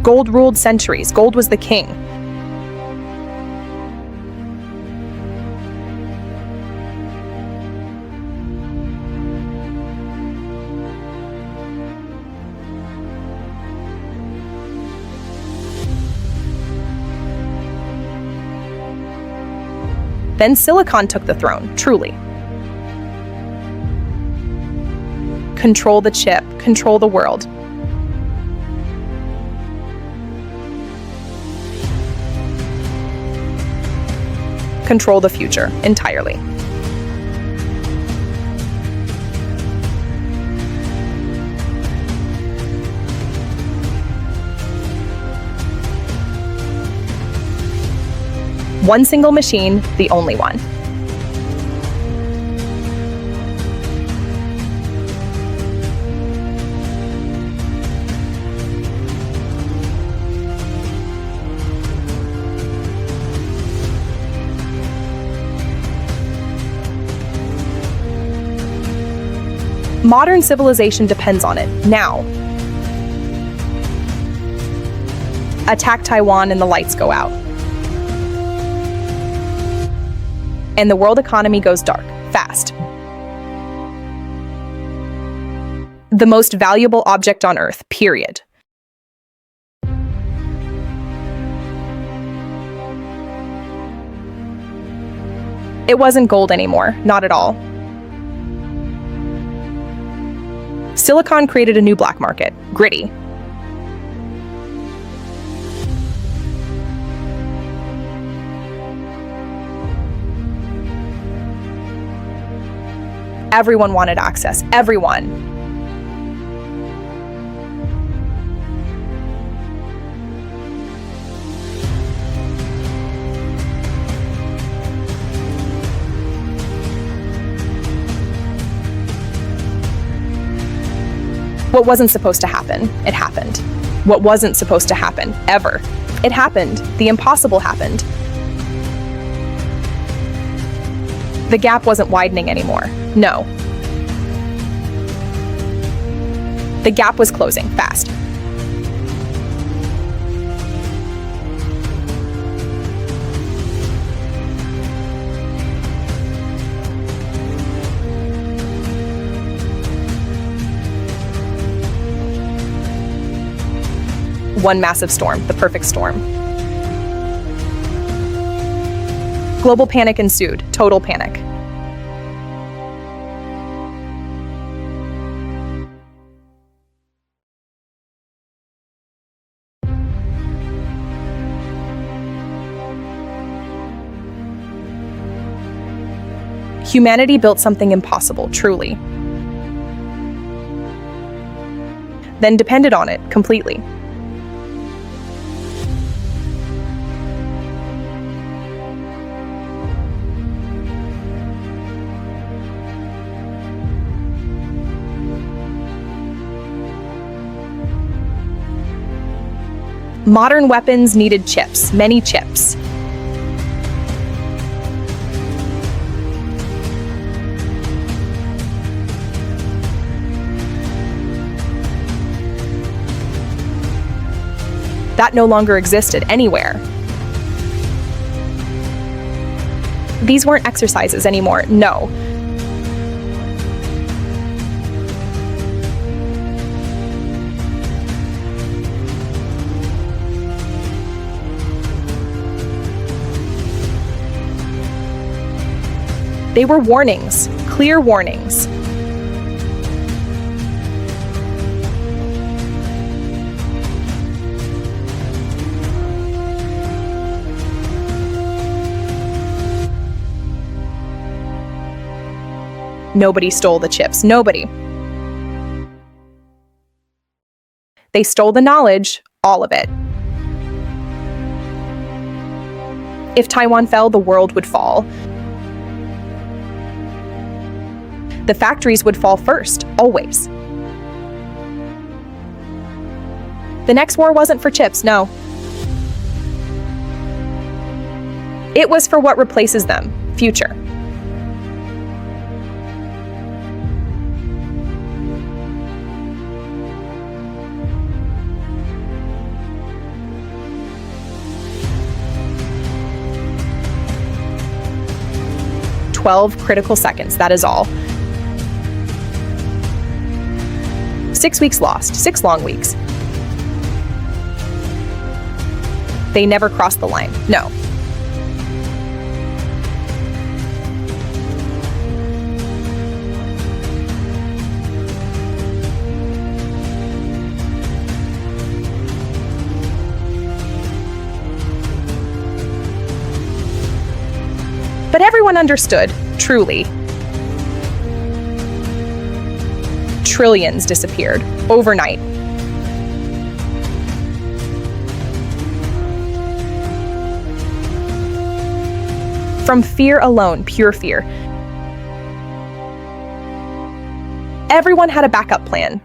Gold ruled centuries. Gold was the king. Then silicon took the throne, truly. Control the chip, control the world. Control the future entirely. One single machine, the only one. Modern civilization depends on it, now. Attack Taiwan and the lights go out. And the world economy goes dark, fast. The most valuable object on Earth, period. It wasn't gold anymore, not at all. Silicon created a new black market, gritty. Everyone wanted access, everyone. What wasn't supposed to happen, it happened. What wasn't supposed to happen, ever. It happened. The impossible happened. The gap wasn't widening anymore. No. The gap was closing, fast. One massive storm, the perfect storm. Global panic ensued, total panic. Humanity built something impossible, truly. Then depended on it completely. Modern weapons needed chips, many chips. That no longer existed anywhere. These weren't exercises anymore, no. They were warnings, clear warnings. Nobody stole the chips, nobody. They stole the knowledge, all of it. If Taiwan fell, the world would fall. The factories would fall first, always. The next war wasn't for chips, no. It was for what replaces them, future. 12 critical seconds, that is all. 6 weeks lost, 6 long weeks. They never crossed the line, no. But everyone understood, truly. Trillions disappeared, overnight. From fear alone, pure fear. Everyone had a backup plan.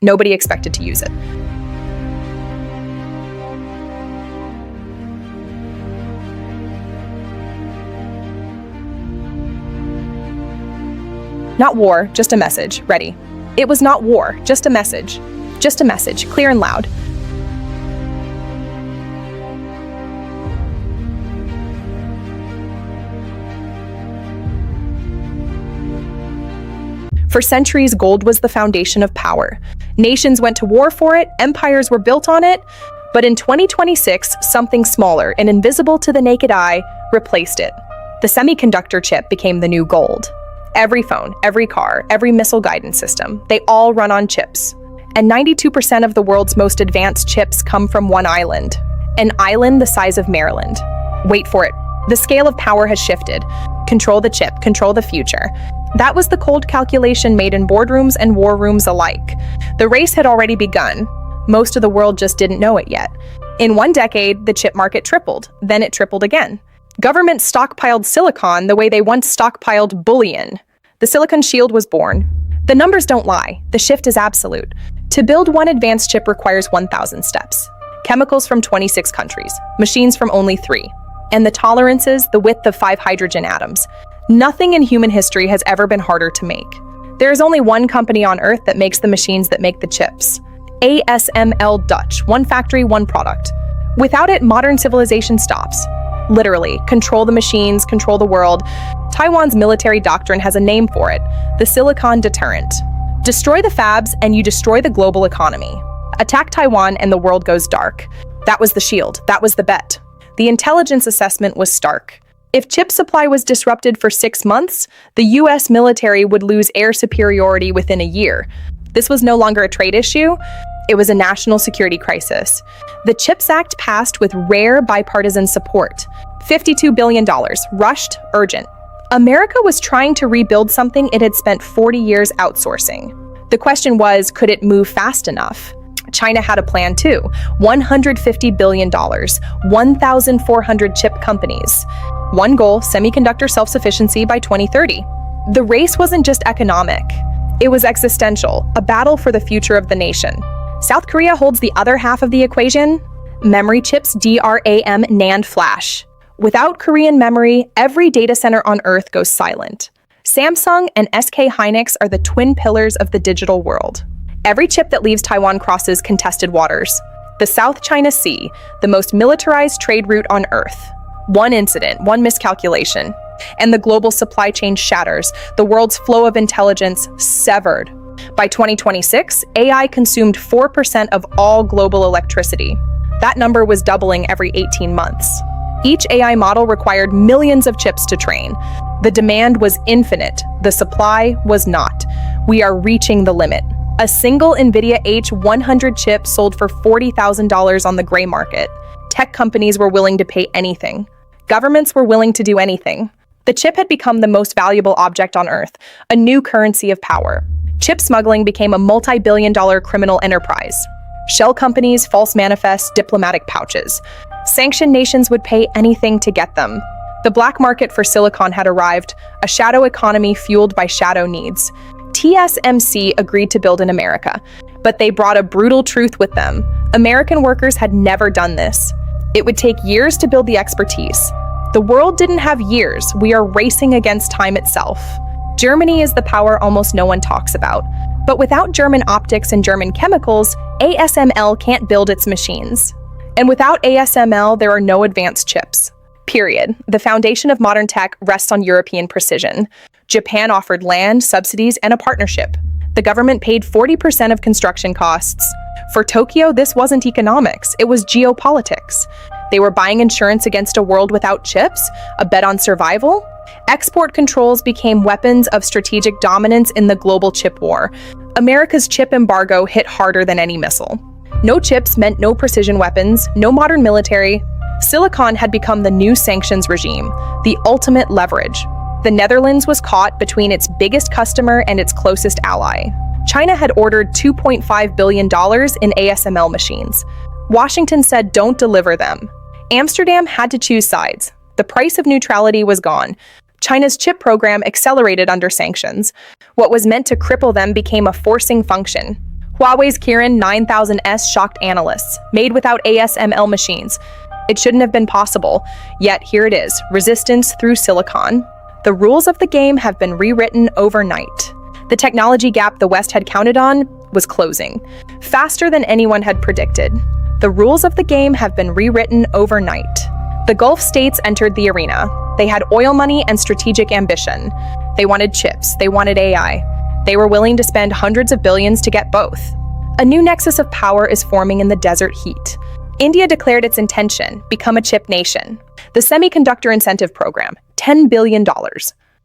Nobody expected to use it. Not war, just a message, ready. It was not war, just a message. Just a message, clear and loud. For centuries, gold was the foundation of power. Nations went to war for it, empires were built on it, but in 2026, something smaller and invisible to the naked eye replaced it. The semiconductor chip became the new gold. Every phone, every car, every missile guidance system, they all run on chips. And 92% of the world's most advanced chips come from one island. An island the size of Maryland. Wait for it. The scale of power has shifted. Control the chip, control the future. That was the cold calculation made in boardrooms and war rooms alike. The race had already begun. Most of the world just didn't know it yet. In 1 decade, the chip market tripled. Then it tripled again. Governments stockpiled silicon the way they once stockpiled bullion. The silicon shield was born. The numbers don't lie. The shift is absolute. To build one advanced chip requires 1,000 steps. Chemicals from 26 countries. Machines from only 3. And the tolerances, the width of 5 hydrogen atoms. Nothing in human history has ever been harder to make. There is only one company on Earth that makes the machines that make the chips. ASML Dutch. One factory, one product. Without it, modern civilization stops. Literally, control the machines, control the world. Taiwan's military doctrine has a name for it, the silicon deterrent. Destroy the fabs and you destroy the global economy. Attack Taiwan and the world goes dark. That was the shield, that was the bet. The intelligence assessment was stark. If chip supply was disrupted for 6 months, the US military would lose air superiority within a year. This was no longer a trade issue, it was a national security crisis. The CHIPS Act passed with rare bipartisan support. $52 billion, rushed, urgent. America was trying to rebuild something it had spent 40 years outsourcing. The question was, could it move fast enough? China had a plan too. $150 billion, 1,400 chip companies. One goal, semiconductor self-sufficiency by 2030. The race wasn't just economic. It was existential, a battle for the future of the nation. South Korea holds the other half of the equation, memory chips, DRAM, NAND flash. Without Korean memory, every data center on Earth goes silent. Samsung and SK Hynix are the twin pillars of the digital world. Every chip that leaves Taiwan crosses contested waters. The South China Sea, the most militarized trade route on Earth. One incident, one miscalculation, and the global supply chain shatters, the world's flow of intelligence severed. By 2026, AI consumed 4% of all global electricity. That number was doubling every 18 months. Each AI model required millions of chips to train. The demand was infinite. The supply was not. We are reaching the limit. A single NVIDIA H100 chip sold for $40,000 on the gray market. Tech companies were willing to pay anything. Governments were willing to do anything. The chip had become the most valuable object on Earth, a new currency of power. Chip smuggling became a multi-billion-dollar criminal enterprise. Shell companies, false manifests, diplomatic pouches. Sanctioned nations would pay anything to get them. The black market for silicon had arrived, a shadow economy fueled by shadow needs. TSMC agreed to build in America, but they brought a brutal truth with them. American workers had never done this. It would take years to build the expertise. The world didn't have years. We are racing against time itself. Germany is the power almost no one talks about. But without German optics and German chemicals, ASML can't build its machines. And without ASML, there are no advanced chips. Period. The foundation of modern tech rests on European precision. Japan offered land, subsidies, and a partnership. The government paid 40% of construction costs. For Tokyo, this wasn't economics, it was geopolitics. They were buying insurance against a world without chips, a bet on survival. Export controls became weapons of strategic dominance in the global chip war. America's chip embargo hit harder than any missile. No chips meant no precision weapons, no modern military. Silicon had become the new sanctions regime, the ultimate leverage. The Netherlands was caught between its biggest customer and its closest ally. China had ordered $2.5 billion in ASML machines. Washington said don't deliver them. Amsterdam had to choose sides. The price of neutrality was gone. China's chip program accelerated under sanctions. What was meant to cripple them became a forcing function. Huawei's Kirin 9000S shocked analysts, made without ASML machines. It shouldn't have been possible, yet here it is, resistance through silicon. The rules of the game have been rewritten overnight. The technology gap the West had counted on was closing, faster than anyone had predicted. The rules of the game have been rewritten overnight. The Gulf states entered the arena. They had oil money and strategic ambition. They wanted chips, they wanted AI. They were willing to spend hundreds of billions to get both. A new nexus of power is forming in the desert heat. India declared its intention, become a chip nation. The Semiconductor Incentive Program, $10 billion.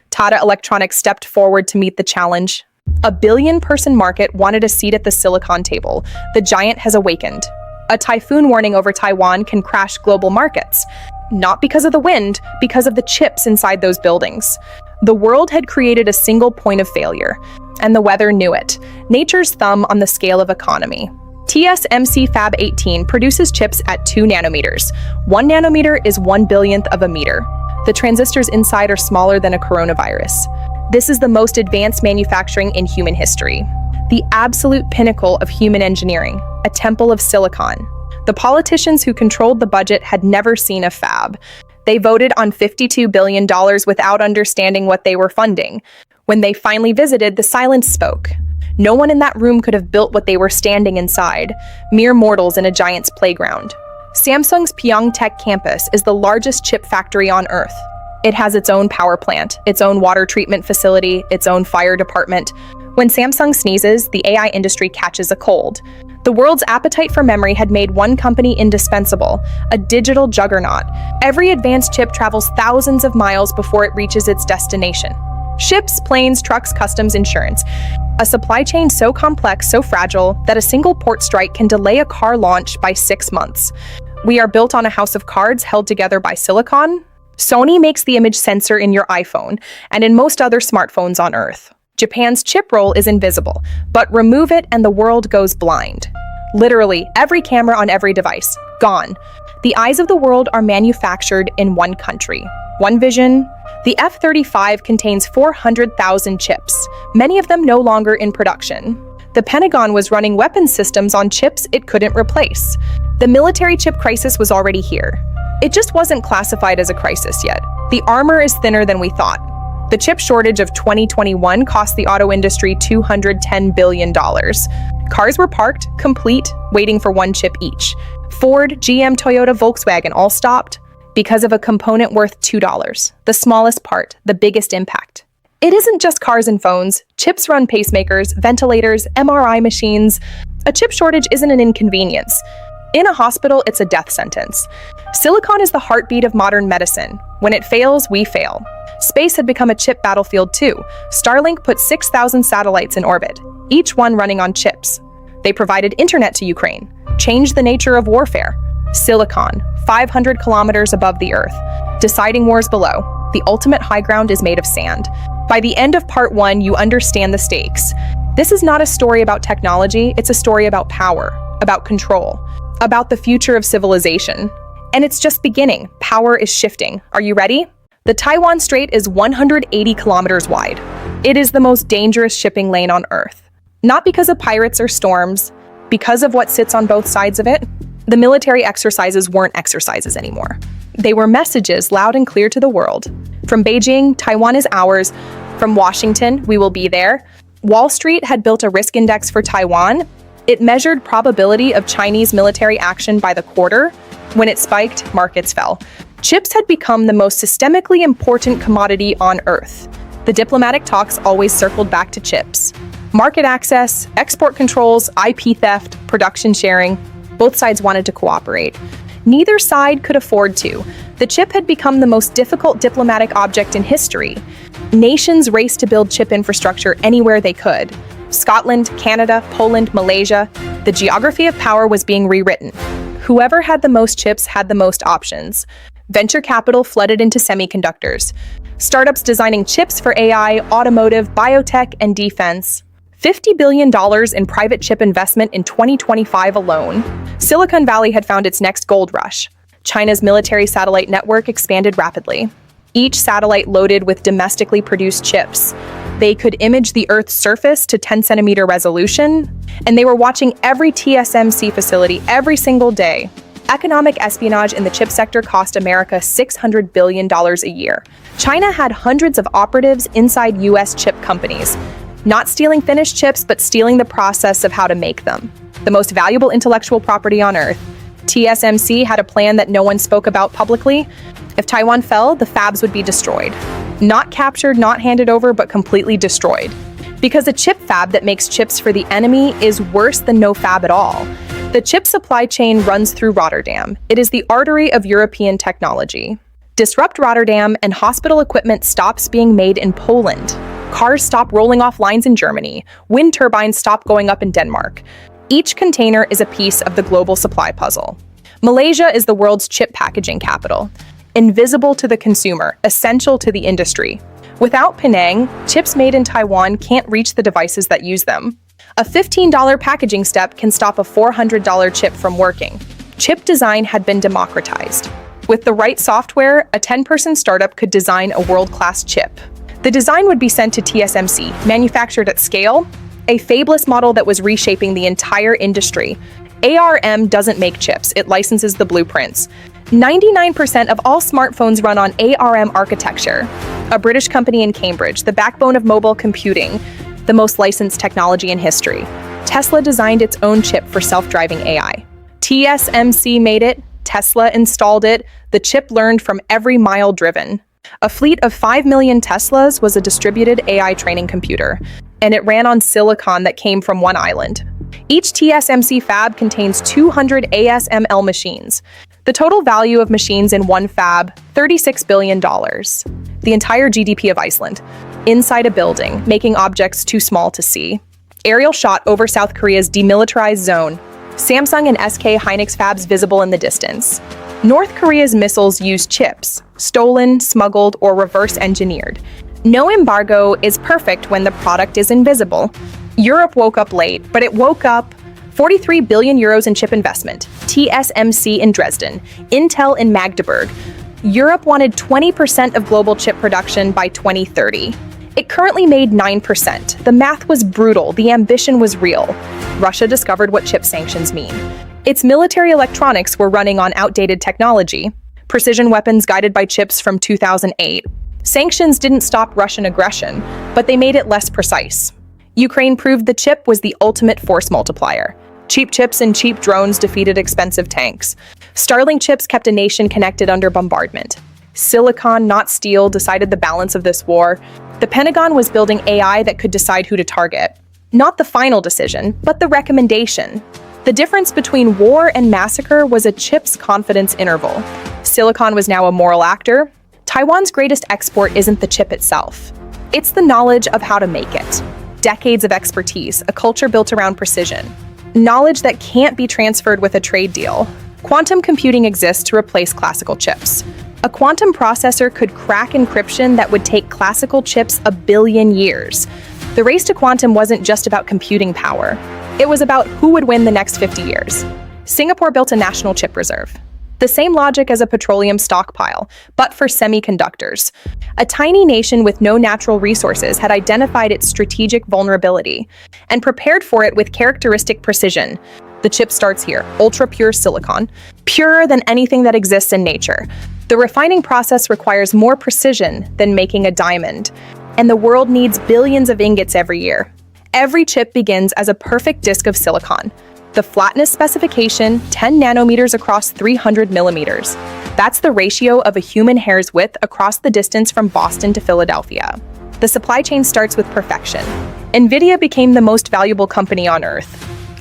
Tata Electronics stepped forward to meet the challenge. A billion-person market wanted a seat at the silicon table. The giant has awakened. A typhoon warning over Taiwan can crash global markets. Not because of the wind, because of the chips inside those buildings. The world had created a single point of failure, and the weather knew it. Nature's thumb on the scale of economy. TSMC Fab 18 produces chips at 2 nanometers. 1 nanometer is 1/1000th of a meter. The transistors inside are smaller than a coronavirus. This is the most advanced manufacturing in human history. The absolute pinnacle of human engineering, a temple of silicon. The politicians who controlled the budget had never seen a fab. They voted on $52 billion without understanding what they were funding. When they finally visited, the silence spoke. No one in that room could have built what they were standing inside, mere mortals in a giant's playground. Samsung's Pyeongtaek campus is the largest chip factory on Earth. It has its own power plant, its own water treatment facility, its own fire department. When Samsung sneezes, the AI industry catches a cold. The world's appetite for memory had made one company indispensable, a digital juggernaut. Every advanced chip travels thousands of miles before it reaches its destination. Ships, planes, trucks, customs, insurance. A supply chain so complex, so fragile, that a single port strike can delay a car launch by 6 months. We are built on a house of cards held together by silicon. Sony makes the image sensor in your iPhone and in most other smartphones on Earth. Japan's chip roll is invisible, but remove it and the world goes blind. Literally, every camera on every device, gone. The eyes of the world are manufactured in one country. One vision. The F-35 contains 400,000 chips, many of them no longer in production. The Pentagon was running weapons systems on chips it couldn't replace. The military chip crisis was already here. It just wasn't classified as a crisis yet. The armor is thinner than we thought. The chip shortage of 2021 cost the auto industry $210 billion. Cars were parked, complete, waiting for one chip each. Ford, GM, Toyota, Volkswagen all stopped because of a component worth $2. The smallest part, the biggest impact. It isn't just cars and phones. Chips run pacemakers, ventilators, MRI machines. A chip shortage isn't an inconvenience. In a hospital, it's a death sentence. Silicon is the heartbeat of modern medicine. When it fails, we fail. Space had become a chip battlefield too. Starlink put 6,000 satellites in orbit, each one running on chips. They provided internet to Ukraine, changed the nature of warfare. Silicon, 500 kilometers above the Earth, deciding wars below. The ultimate high ground is made of sand. By the end of part 1, you understand the stakes. This is not a story about technology, it's a story about power, about control, about the future of civilization. And it's just beginning. Power is shifting. Are you ready? The Taiwan Strait is 180 kilometers wide. It is the most dangerous shipping lane on Earth. Not because of pirates or storms, because of what sits on both sides of it. The military exercises weren't exercises anymore. They were messages loud and clear to the world. From Beijing, Taiwan is ours. From Washington, we will be there. Wall Street had built a risk index for Taiwan. It measured probability of Chinese military action by the quarter. When it spiked, markets fell. Chips had become the most systemically important commodity on Earth. The diplomatic talks always circled back to chips. Market access, export controls, IP theft, production sharing, both sides wanted to cooperate. Neither side could afford to. The chip had become the most difficult diplomatic object in history. Nations raced to build chip infrastructure anywhere they could. Scotland, Canada, Poland, Malaysia. The geography of power was being rewritten. Whoever had the most chips had the most options. Venture capital flooded into semiconductors. Startups designing chips for AI, automotive, biotech, and defense. $50 billion in private chip investment in 2025 alone. Silicon Valley had found its next gold rush. China's military satellite network expanded rapidly. Each satellite loaded with domestically produced chips. They could image the Earth's surface to 10-centimeter resolution, and they were watching every TSMC facility every single day. Economic espionage in the chip sector cost America $600 billion a year. China had hundreds of operatives inside U.S. chip companies, not stealing finished chips, but stealing the process of how to make them. The most valuable intellectual property on Earth. TSMC had a plan that no one spoke about publicly. If Taiwan fell, the fabs would be destroyed. Not captured, not handed over, but completely destroyed. Because a chip fab that makes chips for the enemy is worse than no fab at all. The chip supply chain runs through Rotterdam. It is the artery of European technology. Disrupt Rotterdam and hospital equipment stops being made in Poland. Cars stop rolling off lines in Germany. Wind turbines stop going up in Denmark. Each container is a piece of the global supply puzzle. Malaysia is the world's chip packaging capital. Invisible to the consumer, essential to the industry. Without Penang, chips made in Taiwan can't reach the devices that use them. A $15 packaging step can stop a $400 chip from working. Chip design had been democratized. With the right software, a 10-person startup could design a world-class chip. The design would be sent to TSMC, manufactured at scale, a fabless model that was reshaping the entire industry. ARM doesn't make chips, it licenses the blueprints. 99% of all smartphones run on ARM architecture. A British company in Cambridge, the backbone of mobile computing, the most licensed technology in history. Tesla designed its own chip for self-driving AI. TSMC made it, Tesla installed it, the chip learned from every mile driven. A fleet of 5 million Teslas was a distributed AI training computer, and it ran on silicon that came from one island. Each TSMC fab contains 200 ASML machines. The total value of machines in one fab, $36 billion. The entire GDP of Iceland. Inside a building, making objects too small to see. Aerial shot over South Korea's demilitarized zone. Samsung and SK Hynix fabs visible in the distance. North Korea's missiles use chips, stolen, smuggled, or reverse engineered. No embargo is perfect when the product is invisible. Europe woke up late, but it woke up. 43 billion euros in chip investment. TSMC in Dresden. Intel in Magdeburg. Europe wanted 20% of global chip production by 2030. It currently made 9%. The math was brutal, the ambition was real. Russia discovered what chip sanctions mean. Its military electronics were running on outdated technology. Precision weapons guided by chips from 2008. Sanctions didn't stop Russian aggression, but they made it less precise. Ukraine proved the chip was the ultimate force multiplier. Cheap chips and cheap drones defeated expensive tanks. Starlink chips kept a nation connected under bombardment. Silicon, not steel, decided the balance of this war. The Pentagon was building AI that could decide who to target. Not the final decision, but the recommendation. The difference between war and massacre was a chip's confidence interval. Silicon was now a moral actor. Taiwan's greatest export isn't the chip itself. It's the knowledge of how to make it. Decades of expertise, a culture built around precision. Knowledge that can't be transferred with a trade deal. Quantum computing exists to replace classical chips. A quantum processor could crack encryption that would take classical chips 1 billion years. The race to quantum wasn't just about computing power. It was about who would win the next 50 years. Singapore built a national chip reserve. The same logic as a petroleum stockpile, but for semiconductors. A tiny nation with no natural resources had identified its strategic vulnerability and prepared for it with characteristic precision. The chip starts here, ultra-pure silicon, purer than anything that exists in nature. The refining process requires more precision than making a diamond, and the world needs billions of ingots every year. Every chip begins as a perfect disk of silicon. The flatness specification, 10 nanometers across 300 millimeters. That's the ratio of a human hair's width across the distance from Boston to Philadelphia. The supply chain starts with perfection. NVIDIA became the most valuable company on Earth.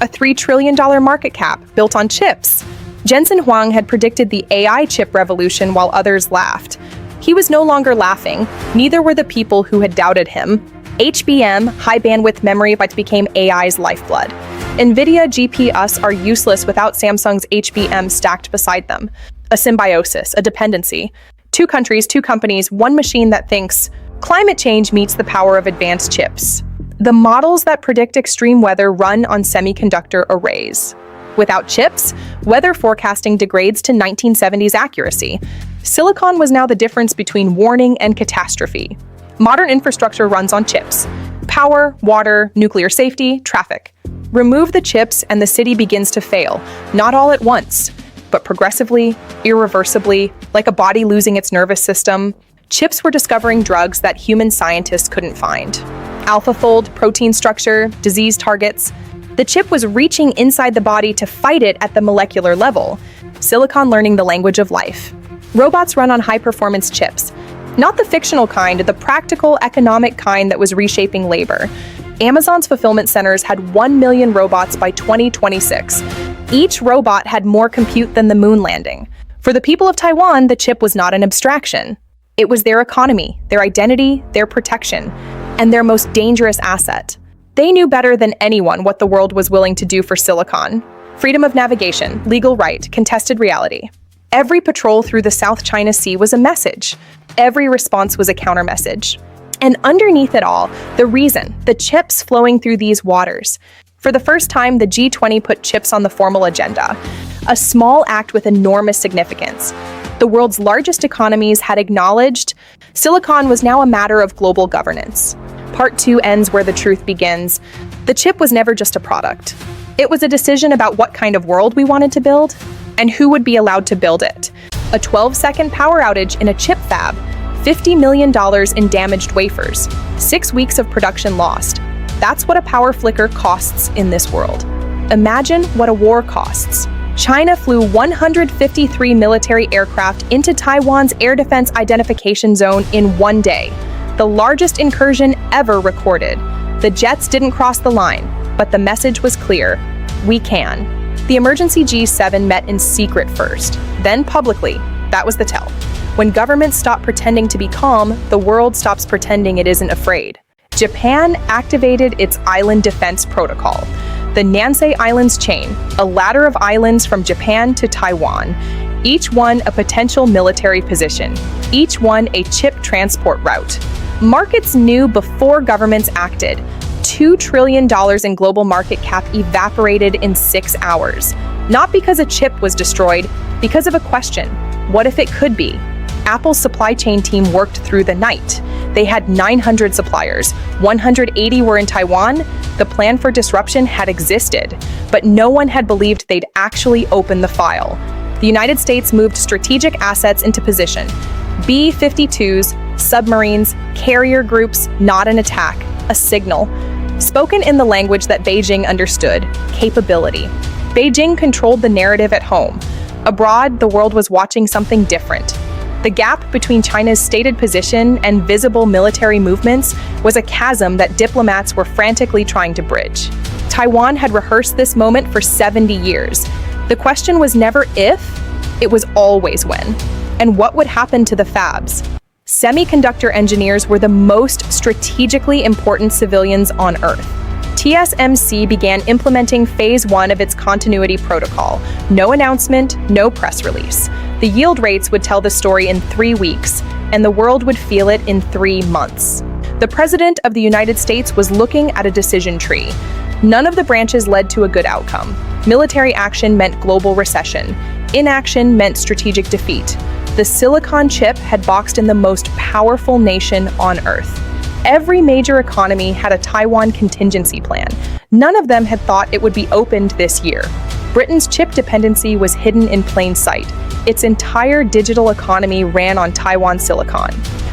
A $3 trillion market cap built on chips. Jensen Huang had predicted the AI chip revolution while others laughed. He was no longer laughing, neither were the people who had doubted him. HBM, high bandwidth memory, became AI's lifeblood. NVIDIA GPUs are useless without Samsung's HBM stacked beside them. A symbiosis, a dependency. Two countries, two companies, one machine that thinks. Climate change meets the power of advanced chips. The models that predict extreme weather run on semiconductor arrays. Without chips, weather forecasting degrades to 1970s accuracy. Silicon was now the difference between warning and catastrophe. Modern infrastructure runs on chips. Power, water, nuclear safety, traffic. Remove the chips and the city begins to fail, not all at once, but progressively, irreversibly, like a body losing its nervous system. Chips were discovering drugs that human scientists couldn't find. AlphaFold, protein structure, disease targets. The chip was reaching inside the body to fight it at the molecular level. Silicon learning the language of life. Robots run on high-performance chips. Not the fictional kind, the practical, economic kind that was reshaping labor. Amazon's fulfillment centers had 1 million robots by 2026. Each robot had more compute than the moon landing. For the people of Taiwan, the chip was not an abstraction. It was their economy, their identity, their protection, and their most dangerous asset. They knew better than anyone what the world was willing to do for silicon. Freedom of navigation, legal right, contested reality. Every patrol through the South China Sea was a message. Every response was a countermessage. And underneath it all, the reason, the chips flowing through these waters. For the first time, the G20 put chips on the formal agenda. A small act with enormous significance. The world's largest economies had acknowledged silicon was now a matter of global governance. Part 2 ends where the truth begins. The chip was never just a product. It was a decision about what kind of world we wanted to build and who would be allowed to build it. A 12-second power outage in a chip fab, $50 million in damaged wafers, 6 weeks of production lost. That's what a power flicker costs in this world. Imagine what a war costs. China flew 153 military aircraft into Taiwan's air defense identification zone in one day, the largest incursion ever recorded. The jets didn't cross the line, but the message was clear: we can. The emergency G7 met in secret first, then publicly. That was the tell. When governments stop pretending to be calm, the world stops pretending it isn't afraid. Japan activated its island defense protocol, the Nansei Islands chain, a ladder of islands from Japan to Taiwan, each one a potential military position, each one a chip transport route. Markets knew before governments acted. $2 trillion in global market cap evaporated in 6 hours. Not because a chip was destroyed, because of a question: what if it could be? Apple's supply chain team worked through the night. They had 900 suppliers, 180 were in Taiwan. The plan for disruption had existed, but no one had believed they'd actually open the file. The United States moved strategic assets into position. B-52s, submarines, carrier groups, not an attack, a signal. Spoken in the language that Beijing understood, capability. Beijing controlled the narrative at home. Abroad, the world was watching something different. The gap between China's stated position and visible military movements was a chasm that diplomats were frantically trying to bridge. Taiwan had rehearsed this moment for 70 years. The question was never if, it was always when. And what would happen to the fabs? Semiconductor engineers were the most strategically important civilians on Earth. TSMC began implementing phase 1 of its continuity protocol. No announcement, no press release. The yield rates would tell the story in 3 weeks, and the world would feel it in 3 months. The President of the United States was looking at a decision tree. None of the branches led to a good outcome. Military action meant global recession. Inaction meant strategic defeat. The silicon chip had boxed in the most powerful nation on Earth. Every major economy had a Taiwan contingency plan. None of them had thought it would be opened this year. Britain's chip dependency was hidden in plain sight. Its entire digital economy ran on Taiwan silicon.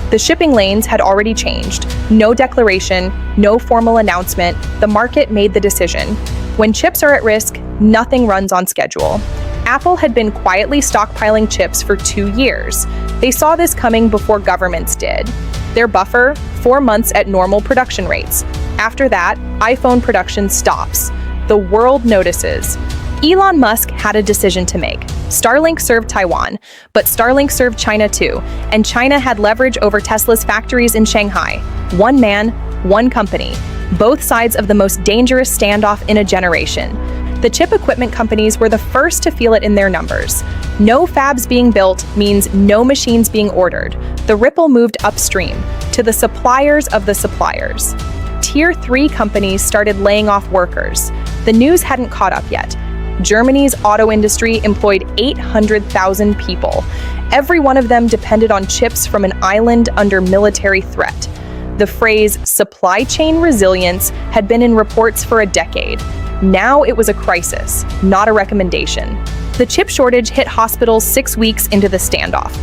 The shipping lanes had already changed. No declaration, no formal announcement. The market made the decision. When chips are at risk, nothing runs on schedule. Apple had been quietly stockpiling chips for 2 years. They saw this coming before governments did. Their buffer, 4 months at normal production rates. After that, iPhone production stops. The world notices. Elon Musk had a decision to make. Starlink served Taiwan, but Starlink served China too, and China had leverage over Tesla's factories in Shanghai. One man, one company. Both sides of the most dangerous standoff in a generation. The chip equipment companies were the first to feel it in their numbers. No fabs being built means no machines being ordered. The ripple moved upstream, to the suppliers of the suppliers. Tier 3 companies started laying off workers. The news hadn't caught up yet. Germany's auto industry employed 800,000 people. Every one of them depended on chips from an island under military threat. The phrase supply chain resilience had been in reports for a decade. Now it was a crisis, not a recommendation. The chip shortage hit hospitals 6 weeks into the standoff.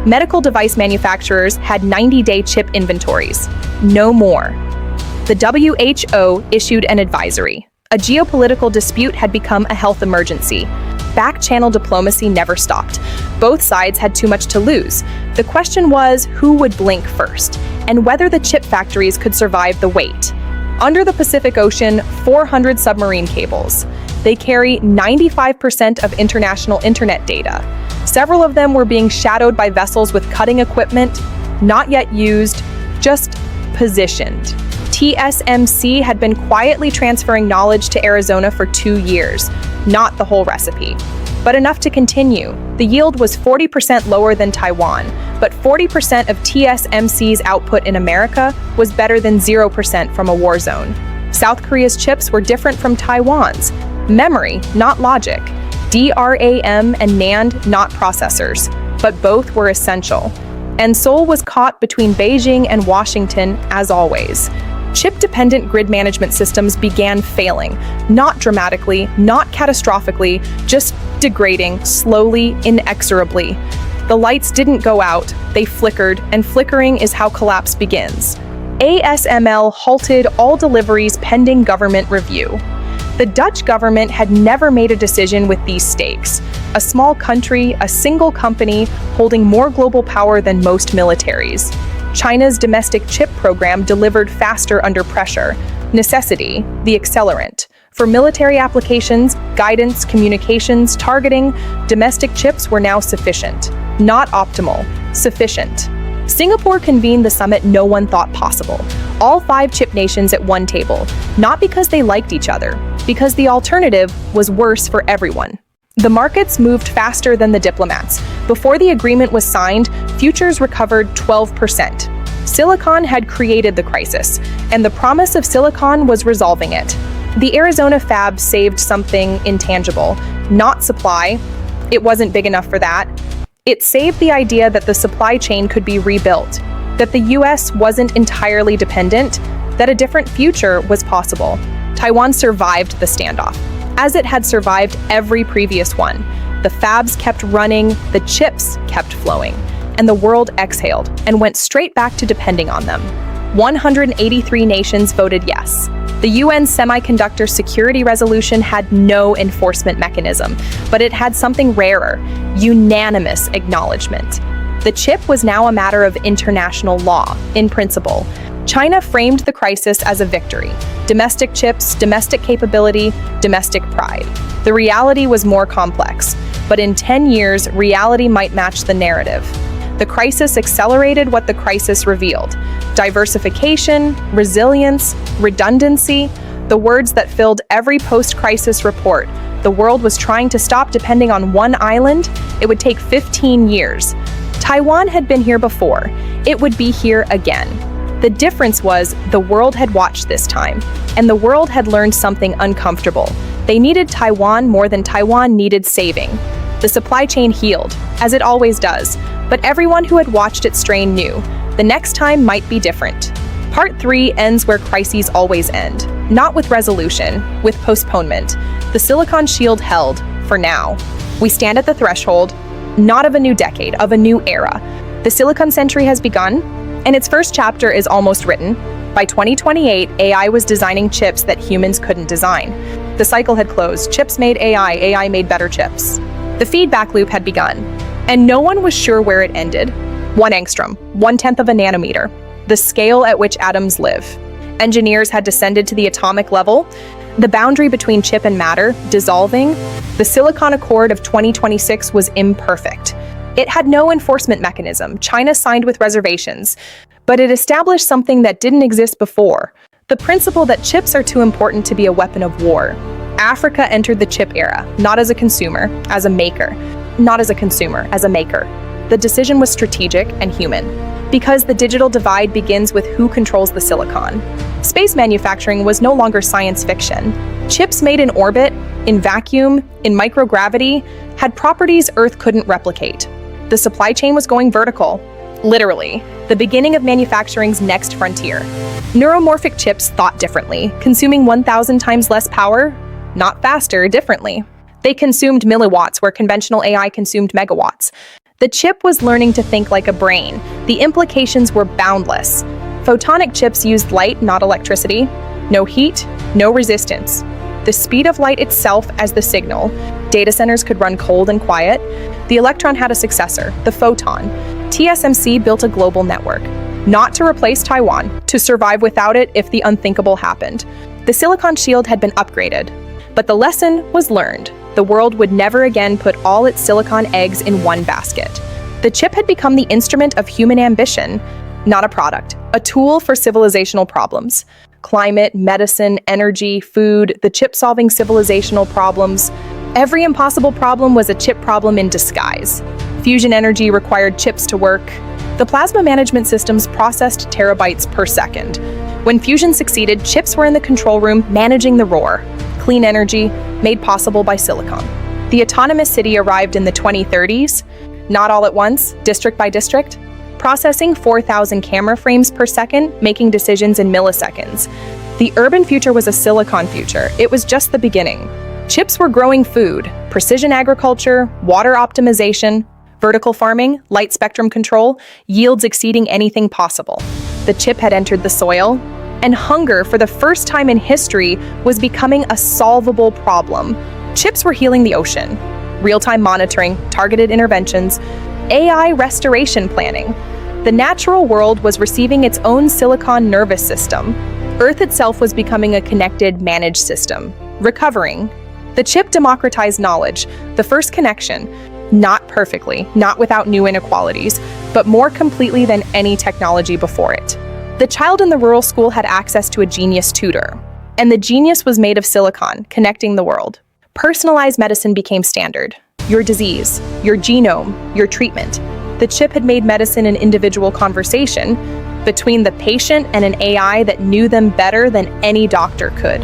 Medical device manufacturers had 90-day chip inventories. No more. The WHO issued an advisory. A geopolitical dispute had become a health emergency. Back-channel diplomacy never stopped. Both sides had too much to lose. The question was who would blink first, and whether the chip factories could survive the weight. Under the Pacific Ocean, 400 submarine cables. They carry 95% of international internet data. Several of them were being shadowed by vessels with cutting equipment, not yet used, just positioned. TSMC had been quietly transferring knowledge to Arizona for 2 years, not the whole recipe, but enough to continue. The yield was 40% lower than Taiwan, but 40% of TSMC's output in America was better than 0% from a war zone. South Korea's chips were different from Taiwan's. Memory, not logic. DRAM and NAND, not processors, but both were essential. And Seoul was caught between Beijing and Washington, as always. Chip-dependent grid management systems began failing, not dramatically, not catastrophically, just degrading, slowly, inexorably. The lights didn't go out, they flickered, and flickering is how collapse begins. ASML halted all deliveries pending government review. The Dutch government had never made a decision with these stakes. A small country, a single company, holding more global power than most militaries. China's domestic chip program delivered faster under pressure. Necessity, the accelerant. For military applications, guidance, communications, targeting, domestic chips were now sufficient. Not optimal, sufficient. Singapore convened the summit no one thought possible. All 5 chip nations at one table, not because they liked each other, because the alternative was worse for everyone. The markets moved faster than the diplomats. Before the agreement was signed, futures recovered 12%. Silicon had created the crisis, and the promise of silicon was resolving it. The Arizona fab saved something intangible, not supply. It wasn't big enough for that. It saved the idea that the supply chain could be rebuilt, that the US wasn't entirely dependent, that a different future was possible. Taiwan survived the standoff, as it had survived every previous one. The fabs kept running, the chips kept flowing, and the world exhaled and went straight back to depending on them. 183 nations voted yes. The UN Semiconductor Security Resolution had no enforcement mechanism, but it had something rarer: unanimous acknowledgement. The chip was now a matter of international law, in principle. China framed the crisis as a victory. Domestic chips, domestic capability, domestic pride. The reality was more complex, but in 10 years, reality might match the narrative. The crisis accelerated what the crisis revealed. Diversification, resilience, redundancy, the words that filled every post-crisis report. The world was trying to stop depending on one island. It would take 15 years. Taiwan had been here before. It would be here again. The difference was the world had watched this time, and the world had learned something uncomfortable. They needed Taiwan more than Taiwan needed saving. The supply chain healed, as it always does, but everyone who had watched it strain knew the next time might be different. Part 3 ends where crises always end, not with resolution, with postponement. The silicon shield held, for now. We stand at the threshold, not of a new decade, of a new era. The silicon century has begun, and its first chapter is almost written. By 2028, AI was designing chips that humans couldn't design. The cycle had closed. Chips made AI, AI made better chips. The feedback loop had begun, and no one was sure where it ended. 1 angstrom, 1/10 of a nanometer, the scale at which atoms live. Engineers had descended to the atomic level, the boundary between chip and matter dissolving. The Silicon Accord of 2026 was imperfect. It had no enforcement mechanism. China signed with reservations, but it established something that didn't exist before: the principle that chips are too important to be a weapon of war. Africa entered the chip era, not as a consumer, as a maker. Not as a consumer, as a maker. The decision was strategic and human, because the digital divide begins with who controls the silicon. Space manufacturing was no longer science fiction. Chips made in orbit, in vacuum, in microgravity, had properties Earth couldn't replicate. The supply chain was going vertical. Literally, the beginning of manufacturing's next frontier. Neuromorphic chips thought differently, consuming 1,000 times less power, not faster, differently. They consumed milliwatts where conventional AI consumed megawatts. The chip was learning to think like a brain. The implications were boundless. Photonic chips used light, not electricity. No heat, no resistance. The speed of light itself as the signal. Data centers could run cold and quiet. The electron had a successor, the photon. TSMC built a global network. Not to replace Taiwan, to survive without it if the unthinkable happened. The silicon shield had been upgraded. But the lesson was learned. The world would never again put all its silicon eggs in one basket. The chip had become the instrument of human ambition, not a product, a tool for civilizational problems. Climate, medicine, energy, food, the chip solving civilizational problems. Every impossible problem was a chip problem in disguise. Fusion energy required chips to work. The plasma management systems processed terabytes per second. When fusion succeeded, chips were in the control room managing the roar. Clean energy, made possible by silicon. The autonomous city arrived in the 2030s, not all at once, district by district, processing 4,000 camera frames per second, making decisions in milliseconds. The urban future was a silicon future. It was just the beginning. Chips were growing food, precision agriculture, water optimization, vertical farming, light spectrum control, yields exceeding anything possible. The chip had entered the soil, and hunger, for the first time in history, was becoming a solvable problem. Chips were healing the ocean. Real-time monitoring, targeted interventions, AI restoration planning. The natural world was receiving its own silicon nervous system. Earth itself was becoming a connected, managed system. Recovering. The chip democratized knowledge, the first connection, not perfectly, not without new inequalities, but more completely than any technology before it. The child in the rural school had access to a genius tutor, and the genius was made of silicon, connecting the world. Personalized medicine became standard. Your disease, your genome, your treatment. The chip had made medicine an individual conversation between the patient and an AI that knew them better than any doctor could.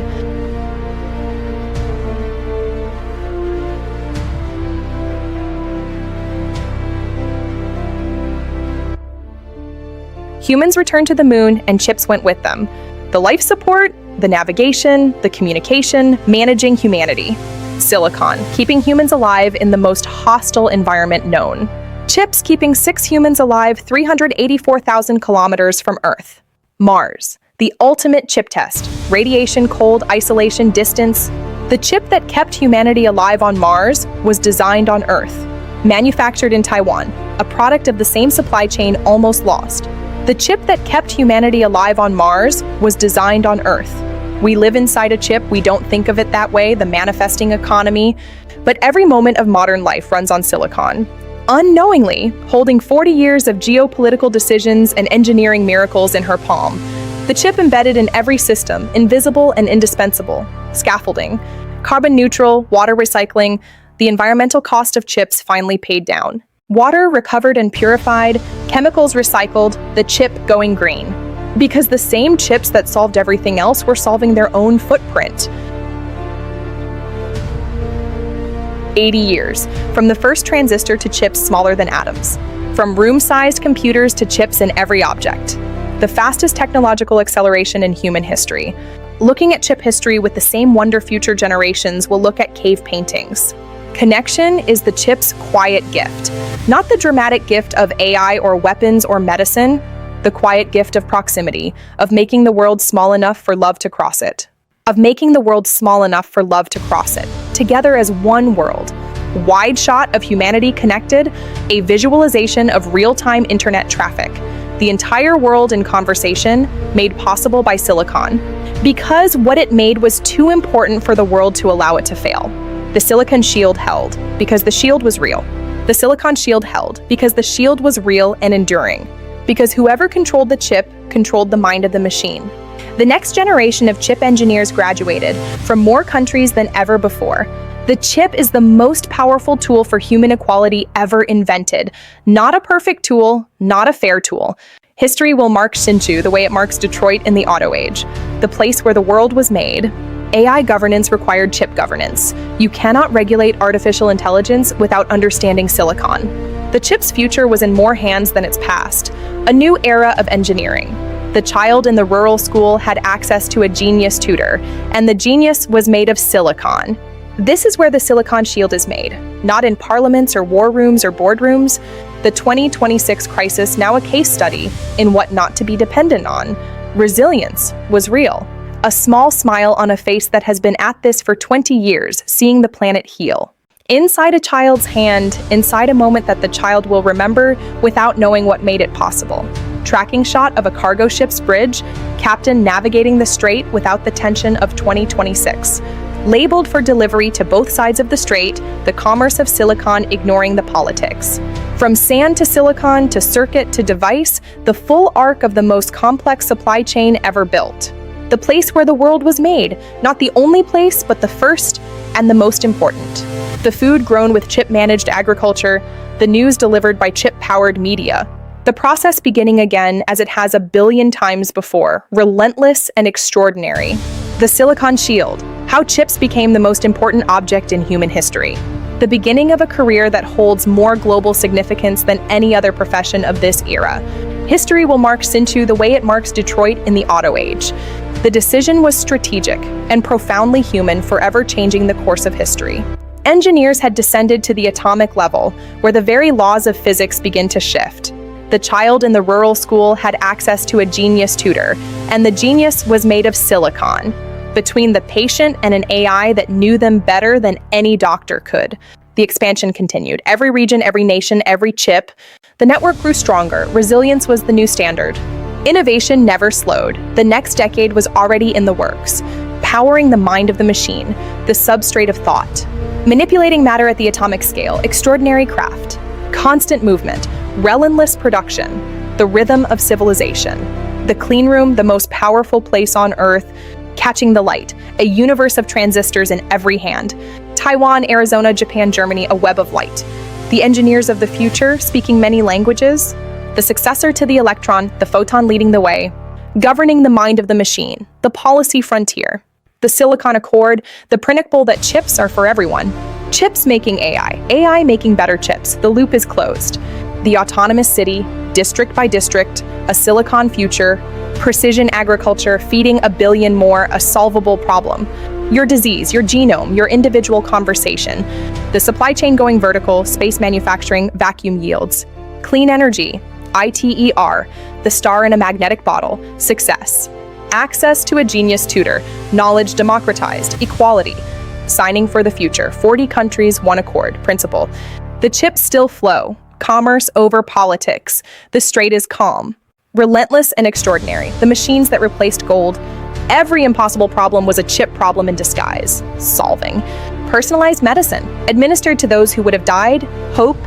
Humans returned to the moon, and chips went with them. The life support, the navigation, the communication, managing humanity. Silicon, keeping humans alive in the most hostile environment known. Chips keeping 6 humans alive 384,000 kilometers from Earth. Mars, the ultimate chip test. Radiation, cold, isolation, distance. The chip that kept humanity alive on Mars was designed on Earth. Manufactured in Taiwan, a product of the same supply chain almost lost. The chip that kept humanity alive on Mars was designed on Earth. We live inside a chip, we don't think of it that way, the manifesting economy, but every moment of modern life runs on silicon. Unknowingly, holding 40 years of geopolitical decisions and engineering miracles in her palm. The chip embedded in every system, invisible and indispensable. Scaffolding, carbon neutral, water recycling, the environmental cost of chips finally paid down. Water recovered and purified, chemicals recycled, the chip going green. Because the same chips that solved everything else were solving their own footprint. 80 years, from the first transistor to chips smaller than atoms. From room-sized computers to chips in every object. The fastest technological acceleration in human history. Looking at chip history with the same wonder future generations will look at cave paintings. Connection is the chip's quiet gift. Not the dramatic gift of AI or weapons or medicine, the quiet gift of proximity, of making the world small enough for love to cross it. Of making the world small enough for love to cross it, together as one world. wide shot of humanity connected, a visualization of real-time internet traffic. The entire world in conversation made possible by silicon, because what it made was too important for the world to allow it to fail. The silicon shield held, because the shield was real. The silicon shield held, because the shield was real and enduring. Because whoever controlled the chip controlled the mind of the machine. The next generation of chip engineers graduated from more countries than ever before. The chip is the most powerful tool for human equality ever invented. Not a perfect tool, not a fair tool. History will mark Hsinchu the way it marks Detroit in the auto age, the place where the world was made. AI governance required chip governance. You cannot regulate artificial intelligence without understanding silicon. The chip's future was in more hands than its past, a new era of engineering. The child in the rural school had access to a genius tutor, and the genius was made of silicon. This is where the silicon shield is made, not in parliaments or war rooms or boardrooms. The 2026 crisis, now a case study in what not to be dependent on. Resilience was real. A small smile on a face that has been at this for 20 years, seeing the planet heal. Inside a child's hand, inside a moment that the child will remember without knowing what made it possible. Tracking shot of a cargo ship's bridge, captain navigating the strait without the tension of 2026. Labeled for delivery to both sides of the strait, the commerce of silicon ignoring the politics. From sand to silicon to circuit to device, the full arc of the most complex supply chain ever built. The place where the world was made, not the only place, but the first and the most important. The food grown with chip-managed agriculture, the news delivered by chip-powered media. The process beginning again as it has a billion times before, relentless and extraordinary. The silicon shield, how chips became the most important object in human history. The beginning of a career that holds more global significance than any other profession of this era. History will mark Hsinchu the way it marks Detroit in the auto age. The decision was strategic and profoundly human, forever changing the course of history. Engineers had descended to the atomic level, where the very laws of physics begin to shift. The child in the rural school had access to a genius tutor, and the genius was made of silicon. Between the patient and an AI that knew them better than any doctor could. The expansion continued. Every region, every nation, every chip. The network grew stronger. Resilience was the new standard. Innovation never slowed. The next decade was already in the works, powering the mind of the machine, the substrate of thought. Manipulating matter at the atomic scale, extraordinary craft. Constant movement, relentless production, the rhythm of civilization. The clean room, the most powerful place on Earth, catching the light, a universe of transistors in every hand. Taiwan, Arizona, Japan, Germany, a web of light. The engineers of the future, speaking many languages. The successor to the electron, the photon leading the way. Governing the mind of the machine, the policy frontier. The silicon accord, the principle that chips are for everyone. Chips making AI, AI making better chips. The loop is closed. The autonomous city, district by district, a silicon future, precision agriculture, feeding a billion more, a solvable problem. Your disease, your genome, your individual conversation. The supply chain going vertical, space manufacturing, vacuum yields. Clean energy, ITER, the star in a magnetic bottle, success. Access to a genius tutor, knowledge democratized, equality. Signing for the future, 40 countries, one accord, principle. The chips still flow, commerce over politics. The strait is calm. Relentless and extraordinary, the machines that replaced gold. Every impossible problem was a chip problem in disguise. Solving. Personalized medicine, administered to those who would have died. Hope,